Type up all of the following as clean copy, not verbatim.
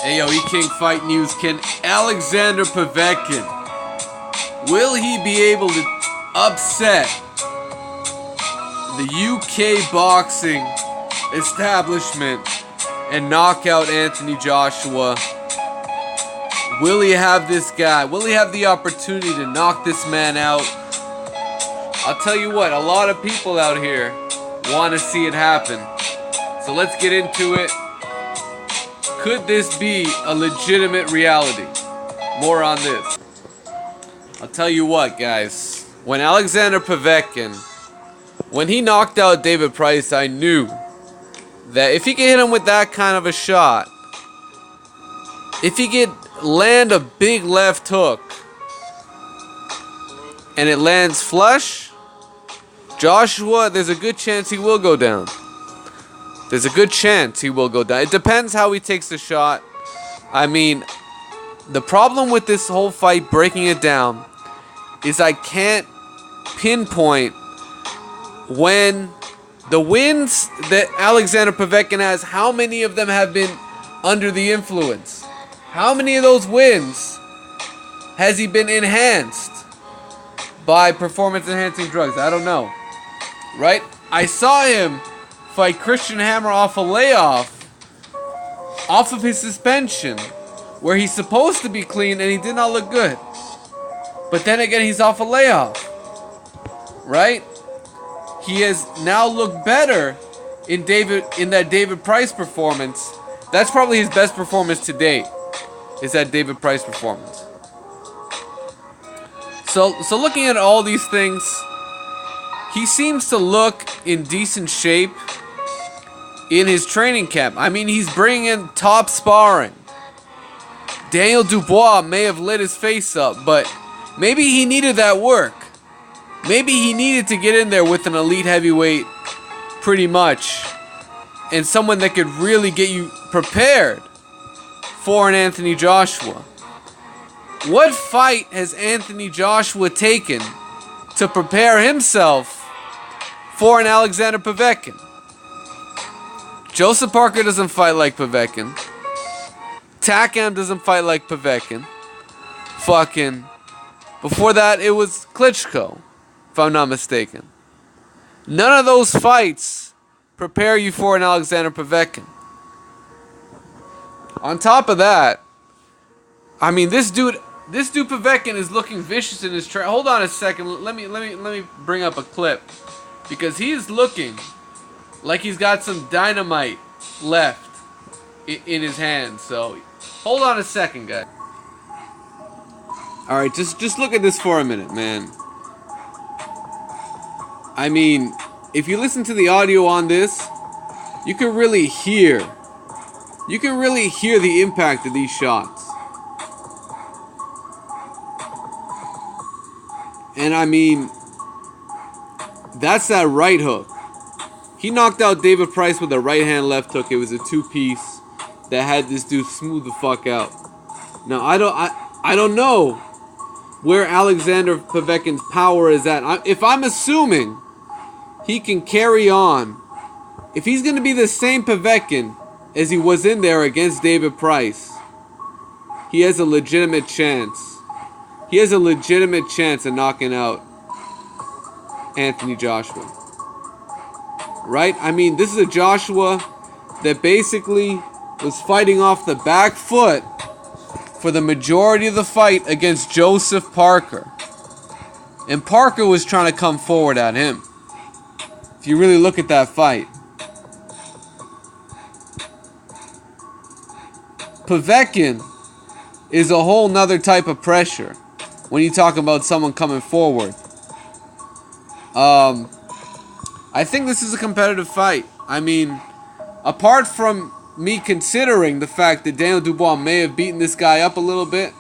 Hey yo, E-King Fight News. Can Alexander Povetkin, will he be able to upset the UK boxing establishment and knock out Anthony Joshua? Will he have this guy? Will he have the opportunity to knock this man out? I'll tell you what, a lot of people out here want to see it happen. So let's get into it. Could this be a legitimate reality? More on this. I'll tell you what, guys. When Alexander Povetkin, when he knocked out David Price, I knew that if he could hit him with that kind of a shot, if he could land a big left hook, and it lands flush, Joshua, there's a good chance he will go down. There's a good chance he will go down. It depends how he takes the shot. I mean, the problem with this whole fight, breaking it down, is I can't pinpoint when the wins that Alexander Povetkin has, how many of them have been under the influence? How many of those wins has he been enhanced by performance-enhancing drugs? I don't know. Right? I saw him fight Christian Hammer off a layoff, off of his suspension, where he's supposed to be clean and he did not look good. But then again, he's off a layoff. Right? He has now looked better in that David Price performance. That's probably his best performance to date, is that David Price performance. So looking at all these things, he seems to look in decent shape in his training camp. I mean, he's bringing in top sparring. Daniel Dubois may have lit his face up, but maybe he needed that work. Maybe he needed to get in there with an elite heavyweight, pretty much, and someone that could really get you prepared for an Anthony Joshua. What fight has Anthony Joshua taken to prepare himself for an Alexander Povetkin? Joseph Parker doesn't fight like Povetkin. Takam doesn't fight like Povetkin. Before that, it was Klitschko, if I'm not mistaken. None of those fights prepare you for an Alexander Povetkin. On top of that, I mean, this dude Povetkin is looking vicious in his train. Hold on a second. Let me bring up a clip, because he is looking like he's got some dynamite left in his hand. So hold on a second, guys. All right, just look at this for a minute, man. I mean, if you listen to the audio on this, you can really hear the impact of these shots. And I mean, that's that right hook. He knocked out David Price with a right hand left hook. It was a two-piece that had this dude smooth the fuck out. Now, I don't know where Alexander Povetkin's power is at. If I'm assuming he can carry on, if he's going to be the same Povetkin as he was in there against David Price, he has a legitimate chance. He has a legitimate chance of knocking out Anthony Joshua. Right? I mean, this is a Joshua that basically was fighting off the back foot for the majority of the fight against Joseph Parker. And Parker was trying to come forward at him. If you really look at that fight. Povetkin is a whole nother type of pressure when you talk about someone coming forward. I think this is a competitive fight. I mean, apart from me considering the fact that Daniel Dubois may have beaten this guy up a little bit,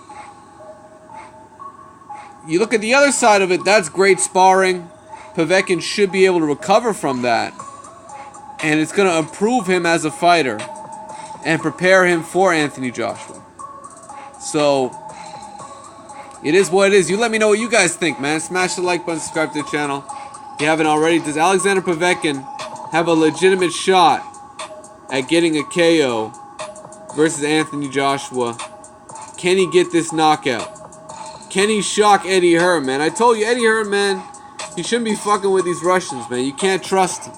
you look at the other side of it, that's great sparring. Povetkin should be able to recover from that. And it's going to improve him as a fighter and prepare him for Anthony Joshua. So, it is what it is. You let me know what you guys think, man. Smash the like button, subscribe to the channel. If you haven't already, does Alexander Povetkin have a legitimate shot at getting a KO versus Anthony Joshua. Can he get this knockout? Can he shock Eddie Hearn, man? I told you, Eddie Hearn, man, he shouldn't be fucking with these Russians, man. You can't trust him.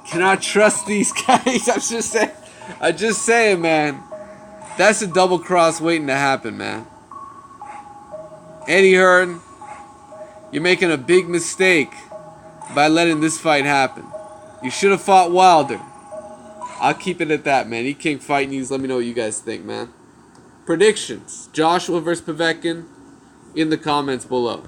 Cannot trust these guys. I'm just saying, man. That's a double cross waiting to happen, man. Eddie Hearn, you're making a big mistake by letting this fight happen. You should have fought Wilder. I'll keep it at that, man. King Fight News. Let me know what you guys think, man. Predictions. Joshua versus Povetkin in the comments below.